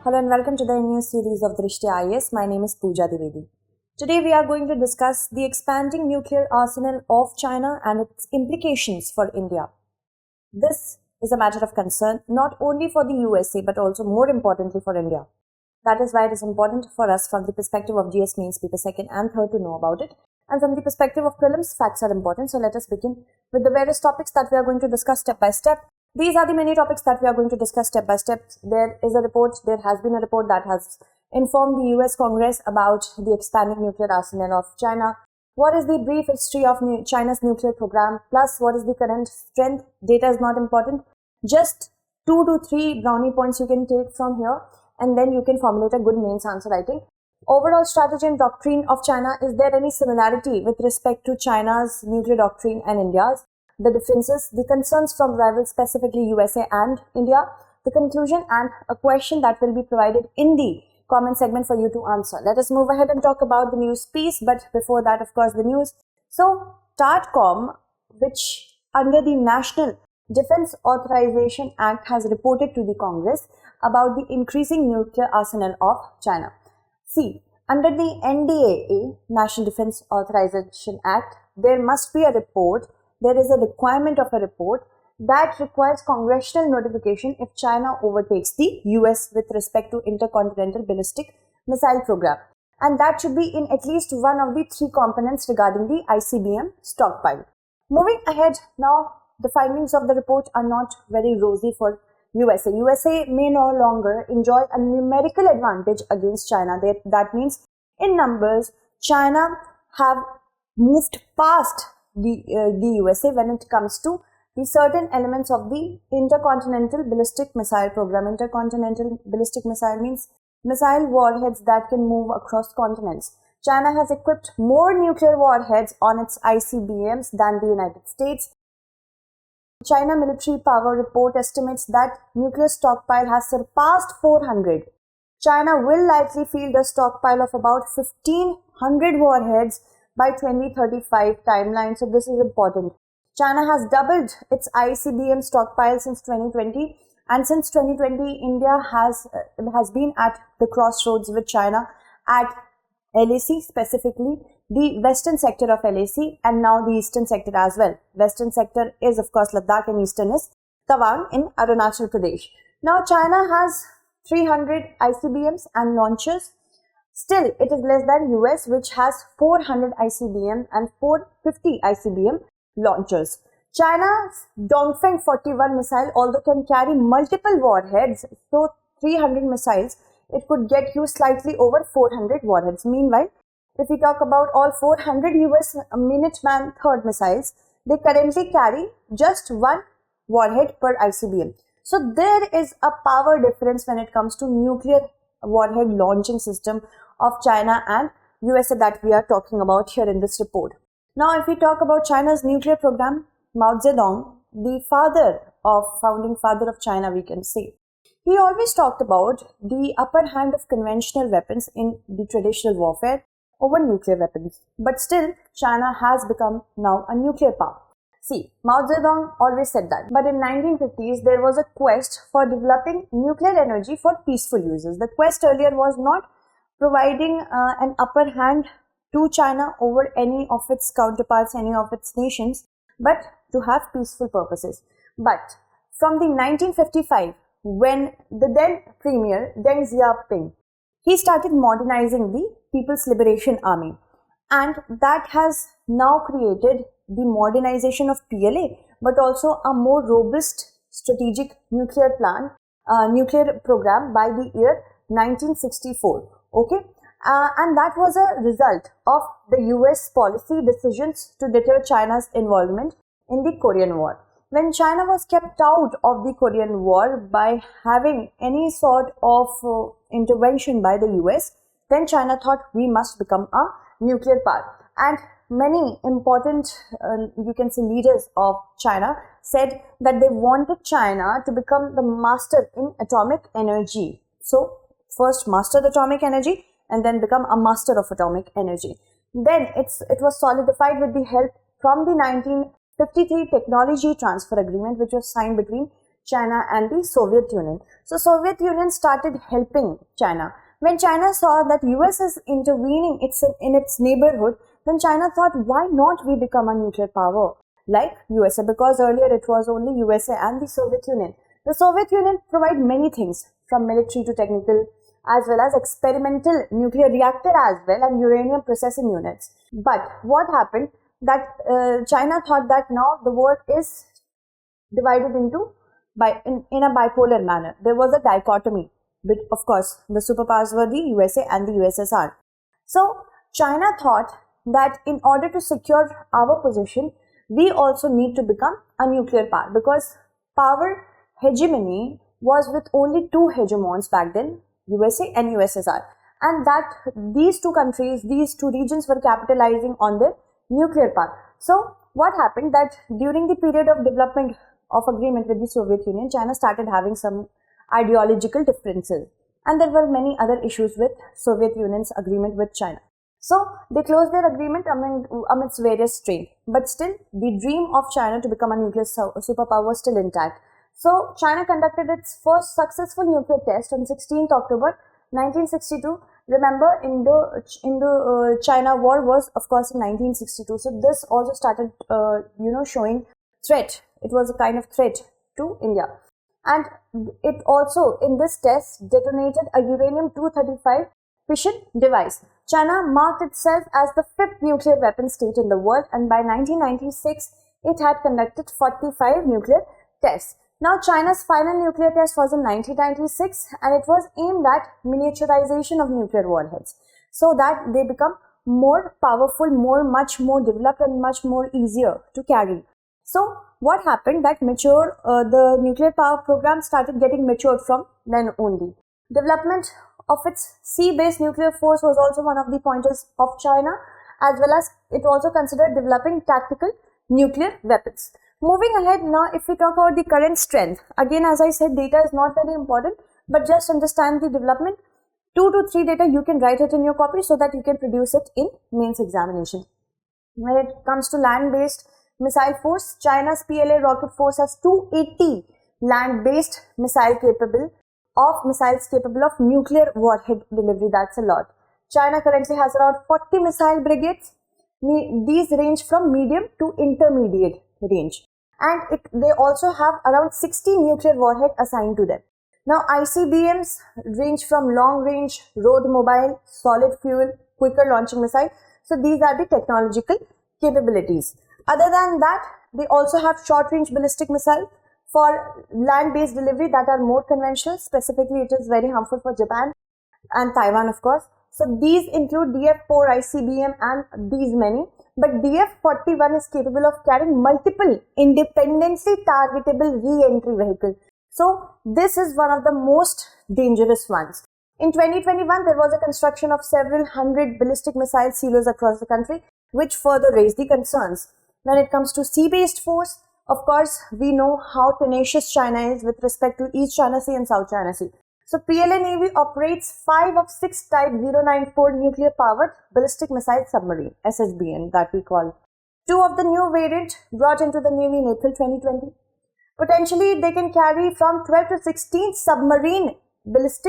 Hello and welcome to the new series of Drishti IAS. My name is Pooja Dwivedi. Today we are going to discuss the expanding nuclear arsenal of China and its implications for India. This is a matter of concern not only for the USA but also more importantly for India. That is why it is important for us from the perspective of GS Mains Paper 2nd and 3rd to know about it. And from the perspective of prelims, facts are important. So let us begin with the various topics that we are going to discuss step by step. These are the many topics that we are going to discuss step by step. There has been a report that has informed the US Congress about the expanding nuclear arsenal of China. What is the brief history of China's nuclear program? Plus, what is the current strength? Data is not important. Just 2 to 3 brownie points you can take from here, and then you can formulate a good mains answer writing. Overall strategy and doctrine of China. Is there any similarity with respect to China's nuclear doctrine and India's? The differences, the concerns from rivals, specifically USA and India, the conclusion, and a question that will be provided in the comment segment for you to answer. Let us move ahead and talk about the news piece, but before that, of course, the news. So, TATCOM, which under the National Defense Authorization Act has reported to the Congress about the increasing nuclear arsenal of China. See, under the NDAA, National Defense Authorization Act, there must be a report. There is a requirement of a report that requires congressional notification if China overtakes the US with respect to intercontinental ballistic missile program. And that should be in at least one of the 3 components regarding the ICBM stockpile. Moving ahead now, the findings of the report are not very rosy for USA. USA may no longer enjoy a numerical advantage against China. That means in numbers, China have moved past the USA when it comes to the certain elements of the intercontinental ballistic missile program. Intercontinental ballistic missile means missile warheads that can move across continents. China has equipped more nuclear warheads on its ICBMs than the United States. China military power report estimates that nuclear stockpile has surpassed 400. China will likely field a stockpile of about 1500 warheads by 2035 timeline. So this is important. China has doubled its ICBM stockpile since 2020, and since 2020 India has been at the crossroads with China at LAC, specifically the western sector of LAC and now the eastern sector as well. Western sector is of course Ladakh and eastern is Tawang in Arunachal Pradesh. Now China has 300 ICBMs and launchers. Still, it is less than US, which has 400 ICBM and 450 ICBM launchers. China's Dongfeng 41 missile, although can carry multiple warheads, so 300 missiles, it could get you slightly over 400 warheads. Meanwhile, if we talk about all 400 US Minuteman III missiles, they currently carry just 1 warhead per ICBM. So there is a power difference when it comes to nuclear warhead launching system of China and USA that we are talking about here in this report. Now, if we talk about China's nuclear program, Mao Zedong, the founding father of China, we can say, he always talked about the upper hand of conventional weapons in the traditional warfare over nuclear weapons. But still, China has become now a nuclear power. See, Mao Zedong always said that. But in 1950s, there was a quest for developing nuclear energy for peaceful uses. The quest earlier was not providing an upper hand to China over any of its counterparts, any of its nations, but to have peaceful purposes. But from the 1955, when the then Premier Deng Xiaoping, he started modernizing the People's Liberation Army, and that has now created the modernization of PLA, but also a more robust strategic nuclear program by the year 1964. Okay, and that was a result of the US policy decisions to deter China's involvement in the Korean War. When China was kept out of the Korean War by having any sort of intervention by the US, then China thought we must become a nuclear power. And many important, you can say, leaders of China said that they wanted China to become the master in atomic energy. So, first master the atomic energy and then become a master of atomic energy. Then it was solidified with the help from the 1953 Technology Transfer Agreement, which was signed between China and the Soviet Union. So Soviet Union started helping China. When China saw that US is intervening in its neighborhood, then China thought, why not we become a nuclear power like USA? Because earlier it was only USA and the Soviet Union. The Soviet Union provided many things, from military to technical, as well as experimental nuclear reactor as well, and uranium processing units. But what happened that China thought that now the world is divided into in a bipolar manner. There was a dichotomy. But of course, the superpowers were the USA and the USSR. So China thought that in order to secure our position, we also need to become a nuclear power, because power hegemony was with only two hegemons back then, USA and USSR. And that these two countries, these two regions were capitalizing on their nuclear power. So what happened that during the period of development of agreement with the Soviet Union, China started having some ideological differences, and there were many other issues with Soviet Union's agreement with China. So they closed their agreement amidst various strains, but still the dream of China to become a nuclear superpower was still intact. So China conducted its first successful nuclear test on 16th October 1962. Remember, Indo-China war was of course in 1962. So this also started, showing threat. It was a kind of threat to India. And it also, in this test, detonated a uranium-235 fission device. China marked itself as the 5th nuclear weapon state in the world, and by 1996, it had conducted 45 nuclear tests. Now, China's final nuclear test was in 1996, and it was aimed at miniaturization of nuclear warheads, so that they become more powerful, much more developed, and much more easier to carry. So what happened that the nuclear power program started getting matured from then only. Development of its sea-based nuclear force was also one of the pointers of China, as well as it also considered developing tactical nuclear weapons. Moving ahead now, if we talk about the current strength, again as I said, data is not very important, but just understand the development. 2 to 3 data, you can write it in your copy so that you can produce it in mains examination. When it comes to land-based missile force, China's PLA rocket force has 280 land-based missiles capable of nuclear warhead delivery. That's a lot. China currently has around 40 missile brigades. These range from medium to intermediate range, and they also have around 60 nuclear warhead assigned to them. Now ICBMs range from long range, road mobile, solid fuel, quicker launching missile. So these are the technological capabilities. Other than that, they also have short-range ballistic missile for land-based delivery that are more conventional. Specifically, it is very harmful for Japan and Taiwan, of course. So these include DF-4 ICBM and these many. But DF-41 is capable of carrying multiple independently targetable re-entry vehicles. So this is one of the most dangerous ones. In 2021, there was a construction of several hundred ballistic missile silos across the country, which further raised the concerns. When it comes to sea-based force, of course, we know how tenacious China is with respect to East China Sea and South China Sea. So PLA Navy operates 5 of 6 Type 094 nuclear-powered ballistic missile submarine, SSBN that we call. 2 of the new variant brought into the Navy in April 2020. Potentially, they can carry from 12 to 16 submarine launched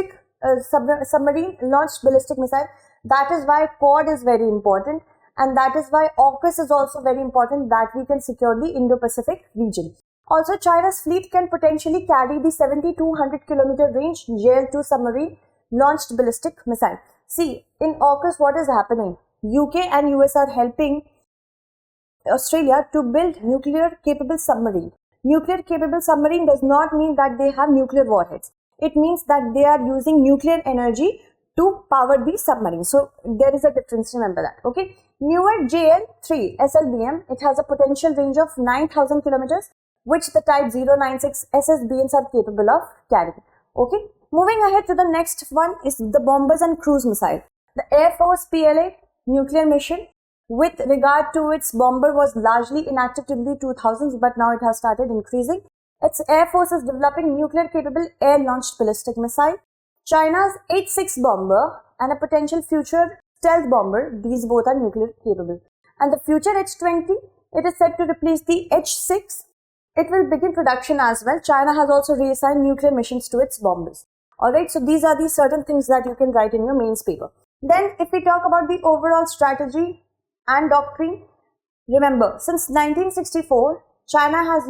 ballistic missile. That is why Quad is very important. And that is why AUKUS is also very important, that we can secure the Indo-Pacific region. Also, China's fleet can potentially carry the 7,200 km range JL-2 submarine launched ballistic missile. See, in AUKUS, what is happening? UK and US are helping Australia to build nuclear-capable submarine. Nuclear-capable submarine does not mean that they have nuclear warheads. It means that they are using nuclear energy to power the submarine. So there is a difference, remember that, okay? Newer JL-3 SLBM, it has a potential range of 9,000 kilometers, which the Type 096 SSBNs are capable of carrying, okay? Moving ahead to the next one is the bombers and cruise missile. The Air Force PLA nuclear mission with regard to its bomber was largely inactive till the 2000s, but now it has started increasing. Its Air Force is developing nuclear-capable air-launched ballistic missile. China's H-6 bomber and a potential future stealth bomber, these both are nuclear capable. And the future H-20, it is set to replace the H-6 it will begin production as well. China has also reassigned nuclear missions to its bombers. Alright, so these are the certain things that you can write in your mains paper. Then if we talk about the overall strategy and doctrine, remember, since 1964, China has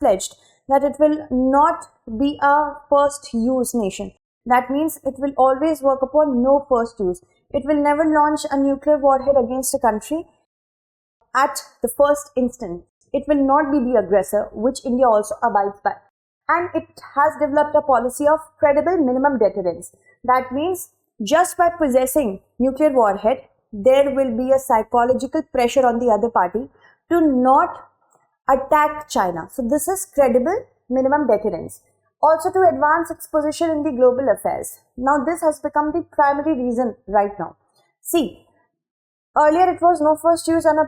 pledged that it will not be a first use nation. That means it will always work upon no first use. It will never launch a nuclear warhead against a country at the first instant. It will not be the aggressor, which India also abides by. And it has developed a policy of credible minimum deterrence. That means just by possessing nuclear warhead, there will be a psychological pressure on the other party to not attack China. So this is credible minimum deterrence. Also to advance its position in the global affairs. Now this has become the primary reason right now. See, earlier it was no first use and a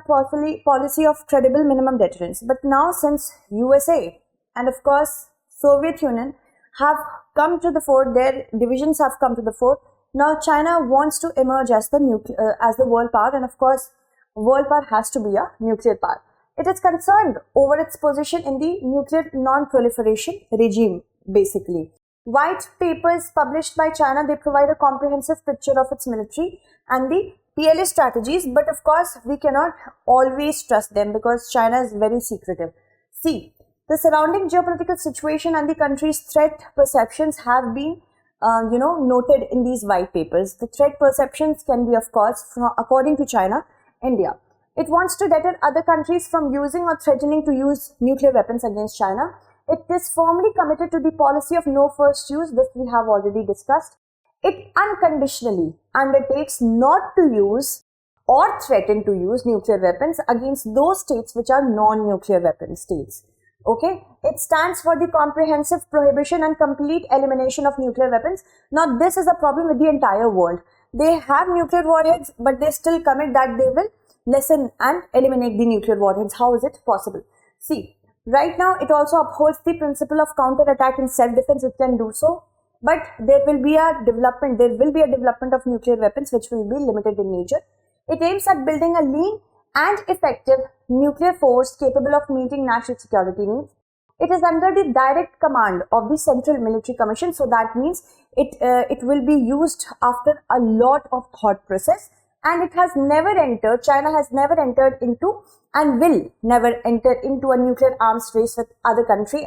policy of credible minimum deterrence. But now since USA and of course Soviet Union have come to the fore, their divisions have come to the fore. Now China wants to emerge as the world power, and of course world power has to be a nuclear power. It is concerned over its position in the nuclear non-proliferation regime, basically. White papers published by China, they provide a comprehensive picture of its military and the PLA strategies, but of course we cannot always trust them because China is very secretive. See, the surrounding geopolitical situation and the country's threat perceptions have been noted in these white papers. The threat perceptions can be, of course, according to China, India. It wants to deter other countries from using or threatening to use nuclear weapons against China. It is firmly committed to the policy of no first use, this we have already discussed. It unconditionally undertakes not to use or threaten to use nuclear weapons against those states which are non-nuclear weapon states. Okay, it stands for the comprehensive prohibition and complete elimination of nuclear weapons. Now this is a problem with the entire world. They have nuclear warheads, but they still commit that they will lessen and eliminate the nuclear warheads. How is it possible? See, right now it also upholds the principle of counter-attack and self-defense. It can do so, but there will be a development of nuclear weapons which will be limited in nature. It aims at building a lean and effective nuclear force capable of meeting national security needs. It is under the direct command of the Central Military Commission, so that means it will be used after a lot of thought process, and it has never entered, China has never entered into and will never enter into a nuclear arms race with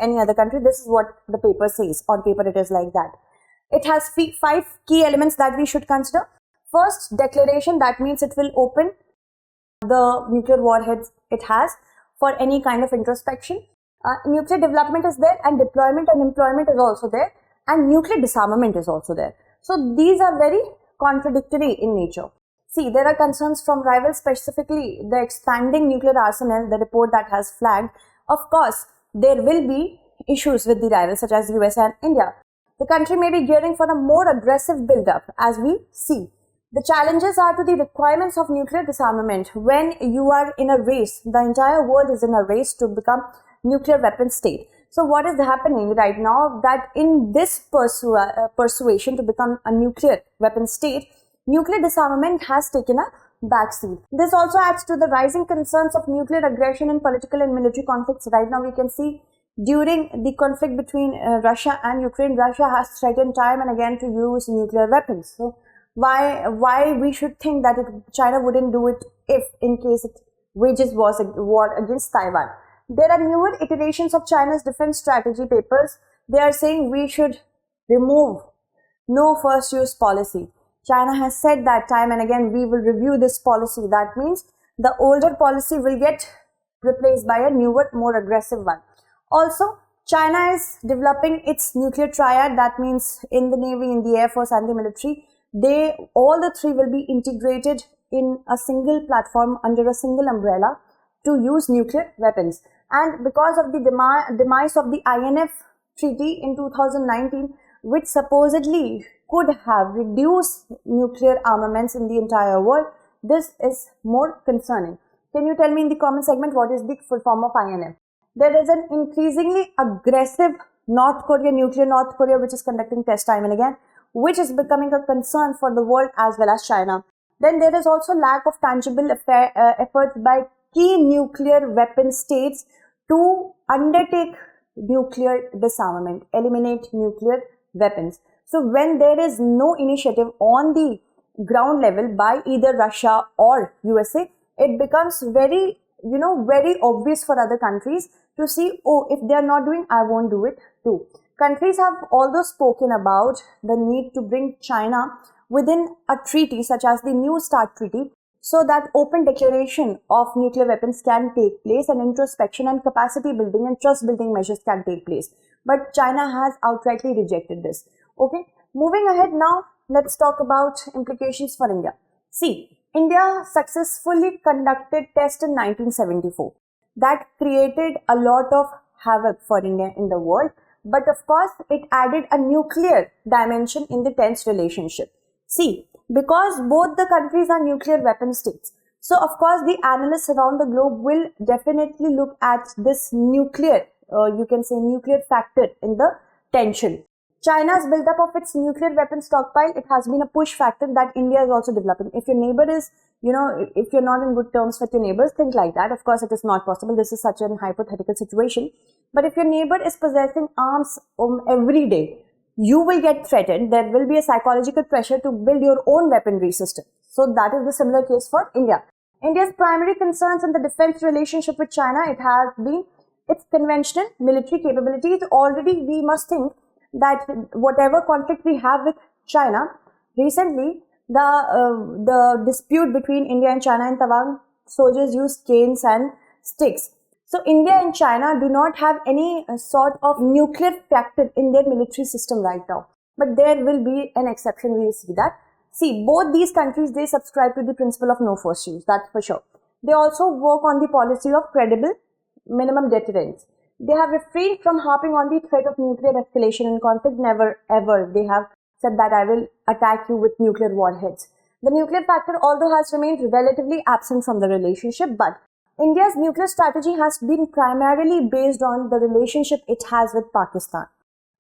any other country. This is what the paper says. On paper it is like that. It has 5 key elements that we should consider. First, declaration, that means it will open the nuclear warheads it has for any kind of introspection. Nuclear development is there, and deployment and employment is also there, and nuclear disarmament is also there. So these are very contradictory in nature. See, there are concerns from rivals, specifically the expanding nuclear arsenal, the report that has flagged. Of course, there will be issues with the rivals such as USA and India. The country may be gearing for a more aggressive build-up, as we see. The challenges are to the requirements of nuclear disarmament. When you are in a race, the entire world is in a race to become nuclear weapon state. So what is happening right now, that in this persuasion to become a nuclear weapon state, nuclear disarmament has taken a backseat. This also adds to the rising concerns of nuclear aggression in political and military conflicts. Right now we can see during the conflict between Russia and Ukraine, Russia has threatened time and again to use nuclear weapons. So why we should think that China wouldn't do it if in case it wages war against Taiwan. There are newer iterations of China's defense strategy papers. They are saying we should remove no first use policy. China has said that time and again we will review this policy. That means the older policy will get replaced by a newer, more aggressive one. Also, China is developing its nuclear triad. That means in the Navy, in the Air Force and the military, all the three will be integrated in a single platform under a single umbrella to use nuclear weapons. And because of the demise of the INF Treaty in 2019, which supposedly could have reduced nuclear armaments in the entire world, this is more concerning. Can you tell me in the comment segment what is the full form of INF? There is an increasingly aggressive nuclear North Korea, which is conducting tests time and again, which is becoming a concern for the world as well as China. Then there is also lack of tangible efforts by key nuclear weapon states to undertake nuclear disarmament, eliminate nuclear weapons. So when there is no initiative on the ground level by either Russia or USA, it becomes very, very obvious for other countries to see, oh, if they are not doing, I won't do it too. Countries have also spoken about the need to bring China within a treaty such as the New START Treaty, so that open declaration of nuclear weapons can take place and introspection and capacity building and trust building measures can take place. But China has outrightly rejected this. Okay, moving ahead now, let's talk about implications for India. See, India successfully conducted tests in 1974. That created a lot of havoc for India in the world. But of course, it added a nuclear dimension in the tense relationship. See, because both the countries are nuclear weapon states, so of course the analysts around the globe will definitely look at this nuclear, you can say nuclear factor in the tension. China's buildup of its nuclear weapon stockpile, it has been a push factor that India is also developing. If your neighbor is, if you're not in good terms with your neighbors, think like that. Of course, it is not possible. This is such a hypothetical situation. But if your neighbor is possessing arms every day, you will get threatened. There will be a psychological pressure to build your own weaponry system. So that is the similar case for India. India's primary concerns in the defense relationship with China, it has been its conventional military capabilities. Already we must think that whatever conflict we have with China, recently the dispute between India and China in Taiwan, soldiers use canes and sticks. So India and China do not have any sort of nuclear factor in their military system right now. But there will be an exception, we will see that. See, both these countries, they subscribe to the principle of no force use, that's for sure. They also work on the policy of credible minimum deterrence. They have refrained from harping on the threat of nuclear escalation in conflict. Never ever they have said that I will attack you with nuclear warheads. The nuclear factor, although has remained relatively absent from the relationship, but India's nuclear strategy has been primarily based on the relationship it has with Pakistan.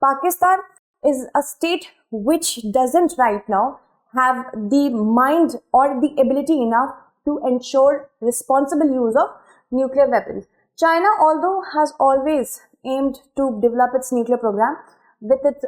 Pakistan is a state which doesn't right now have the mind or the ability enough to ensure responsible use of nuclear weapons. China, although has always aimed to develop its nuclear program with it,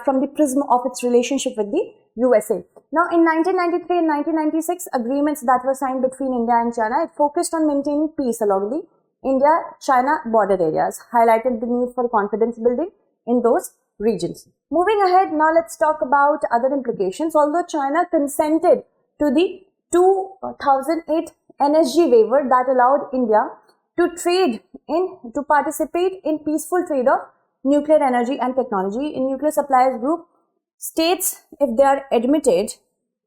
from the prism of its relationship with the USA. Now, in 1993 and 1996, agreements that were signed between India and China, it focused on maintaining peace along the India-China border areas, highlighted the need for confidence building in those regions. Moving ahead, now let's talk about other implications. Although China consented to the 2008 NSG waiver that allowed India to participate in peaceful trade of nuclear energy and technology in nuclear suppliers group, states, if they are admitted,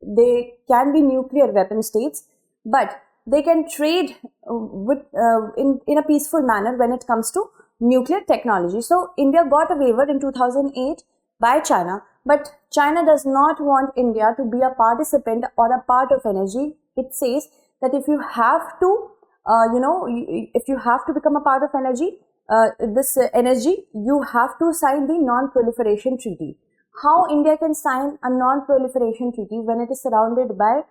they can be nuclear weapon states, but they can trade in a peaceful manner when it comes to nuclear technology. So India got a waiver in 2008 by China, but China does not want India to be a participant or a part of energy. It says that if you have to if you have to become a part of energy, you have to sign the non-proliferation treaty. How India can sign a non-proliferation treaty when it is surrounded by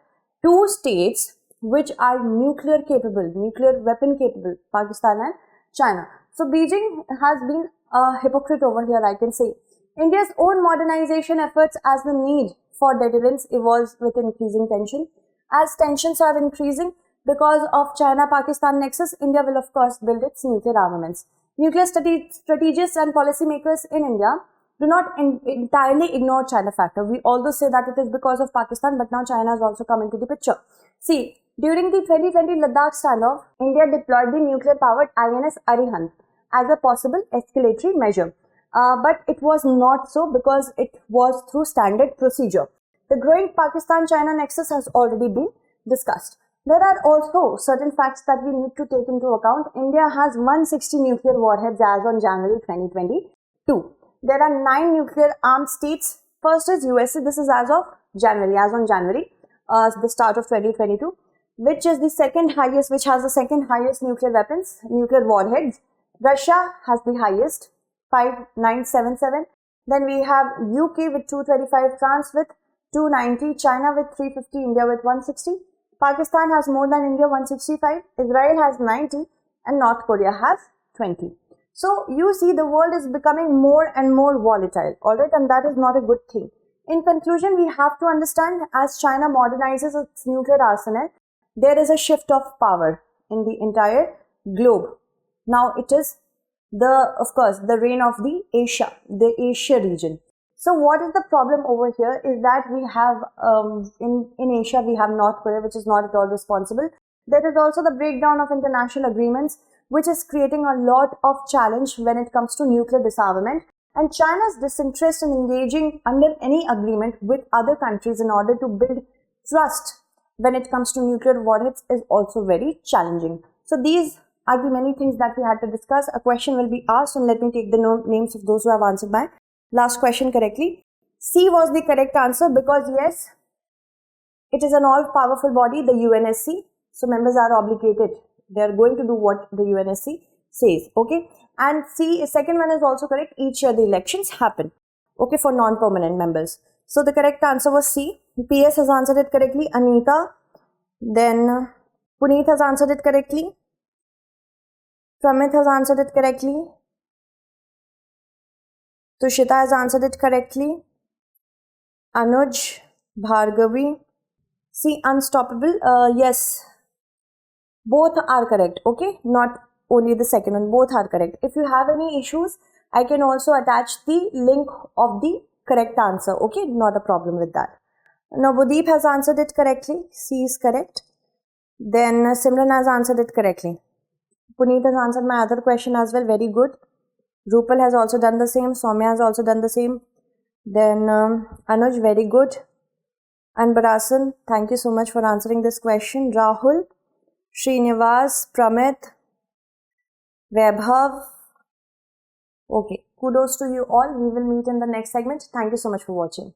two states which are nuclear weapon capable, Pakistan and China. So Beijing has been a hypocrite over here, I can say. India's own modernization efforts as the need for deterrence evolves with increasing tension. As tensions are increasing, because of China-Pakistan nexus, India will of course build its nuclear armaments. Nuclear strategists and policymakers in India do not entirely ignore China factor. We although say that it is because of Pakistan, but now China has also come into the picture. See, during the 2020 Ladakh standoff, India deployed the nuclear-powered INS Arihant as a possible escalatory measure. But it was not so because it was through standard procedure. The growing Pakistan-China nexus has already been discussed. There are also certain facts that we need to take into account. India has 160 nuclear warheads as on January 2022. There are 9 nuclear armed states. First is USA. This is as on January, the start of 2022, which has the second highest nuclear weapons, nuclear warheads. Russia has the highest, 5977. Then we have UK with 225, France with 290, China with 350, India with 160. Pakistan has more than India, 165, Israel has 90, and North Korea has 2020. So you see the world is becoming more and more volatile, alright, and that is not a good thing. In conclusion, we have to understand as China modernizes its nuclear arsenal, there is a shift of power in the entire globe. Now it is of course, the reign of the Asia region. So what is the problem over here is that we have, in Asia, we have North Korea, which is not at all responsible. There is also the breakdown of international agreements, which is creating a lot of challenge when it comes to nuclear disarmament. And China's disinterest in engaging under any agreement with other countries in order to build trust when it comes to nuclear warheads is also very challenging. So these are the many things that we had to discuss. A question will be asked, and let me take the names of those who have answered my last question correctly. C was the correct answer because yes, it is an all-powerful body, the UNSC. So members are obligated. They are going to do what the UNSC says. Okay. And C, second one is also correct. Each year the elections happen. Okay, for non-permanent members. So the correct answer was C. PS has answered it correctly. Anita. Then Puneet has answered it correctly. Pramit has answered it correctly. Tushita has answered it correctly. Anuj, Bhargavi. See, unstoppable. Yes, both are correct. Okay, not only the second one. Both are correct. If you have any issues, I can also attach the link of the correct answer. Okay, not a problem with that. Now, Budeep has answered it correctly. C is correct. Then Simran has answered it correctly. Puneet has answered my other question as well. Very good. Rupal has also done the same. Soumya has also done the same. Then Anuj, very good. And Barasan, thank you so much for answering this question. Rahul, Srinivas, Pramit, Vaibhav. Okay, kudos to you all. We will meet in the next segment. Thank you so much for watching.